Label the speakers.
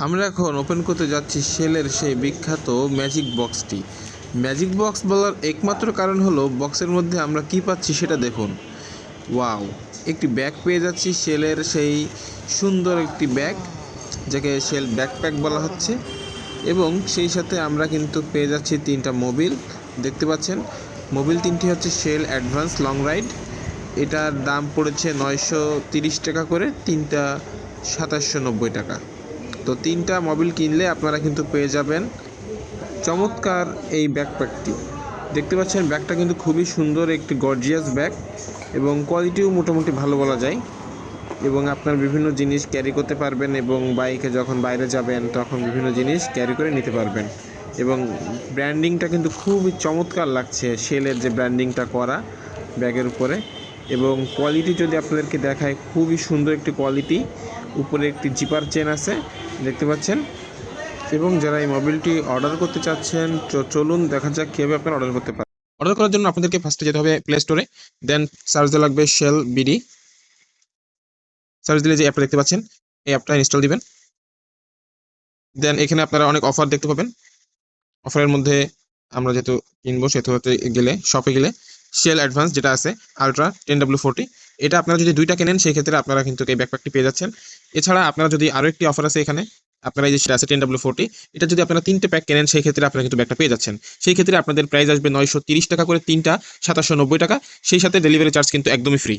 Speaker 1: আমরা এখন ওপেন করতে যাচ্ছি শেলের সেই বিখ্যাত ম্যাজিক বক্সটি। ম্যাজিক বক্স বলার একমাত্র কারণ হলো বক্সের মধ্যে আমরা কি পাচ্ছি সেটা দেখুন। ওয়াও, একটি ব্যাগ পেয়ে যাচ্ছি, শেলের সেই সুন্দর একটি ব্যাগ, যাকে শেল ব্যাকপ্যাক বলা হচ্ছে। এবং সেই সাথে আমরা কিন্তু পেয়ে যাচ্ছি তিনটা মোবিল। দেখতে পাচ্ছেন, মোবিল তিনটি হচ্ছে শেল অ্যাডভান্স লং রাইড। এটার দাম পড়েছে 930 টাকা করে, তিনটা 2790 টাকা। তো তিনটা মোবিল কিনলে আপনারা কিন্তু পেয়ে যাবেন চমৎকার এই ব্যাকপ্যাকটি। দেখতে পাচ্ছেন ব্যাগটা কিন্তু খুবই সুন্দর, একটি গর্জিয়াস ব্যাগ এবং কোয়ালিটিও মোটামুটি ভালো বলা যায়। এবং আপনার বিভিন্ন জিনিস ক্যারি করতে পারবেন এবং বাইকে যখন বাইরে যাবেন তখন বিভিন্ন জিনিস ক্যারি করে নিতে পারবেন। এবং ব্র্যান্ডিংটা কিন্তু খুবই চমৎকার লাগছে, শেলের যে ব্র্যান্ডিংটা করা ব্যাগের উপরে। এবং কোয়ালিটি যদি আপনাদেরকে দেখায়, খুবই সুন্দর একটি কোয়ালিটি। উপরে একটি জিপার চেন আছে, দেখতে পাচ্ছেন। এবং যারা এই মোবিলটি অর্ডার করতে চাচ্ছেন, চলুন দেখা যাক কীভাবে আপনারা অর্ডার করতে পারেন। অর্ডার করার জন্য আপনাদেরকে ফার্স্টে যেতে হবে প্লে স্টোরে, দেন সার্চ দেওয়া লাগবে শেল বিডি। সার্চ দিলে যে অ্যাপটা দেখতে পাচ্ছেন, এই অ্যাপটা ইনস্টল দিবেন। দেন এখানে আপনারা অনেক অফার দেখতে পাবেন। অফারের মধ্যে আমরা যেহেতু কিনবো সেহেতু গেলে শপে গেলে শেল অ্যাডভান্স যেটা আছে আলট্রা 10W40, এটা আপনারা যদি দুইটা কেনেন সেই ক্ষেত্রে আপনারা কিন্তু এই ব্যাকপ্যাকটি পেয়ে যাচ্ছেন। এছাড়া আপনারা যদি আরও একটি অফার আছে এখানে, আপনারা এই যে সেটা আছে 10W40, এটা যদি আপনারা তিনটে প্যাক কেনেন সেই ক্ষেত্রে আপনারা কিন্তু ব্যাগটা পেয়ে যাচ্ছেন। সেই ক্ষেত্রে আপনাদের প্রাইস আসবে 930 টাকা করে, তিনটা 2790 টাকা। সেই সাথে ডেলিভারি চার্জ কিন্তু একদমই ফ্রি।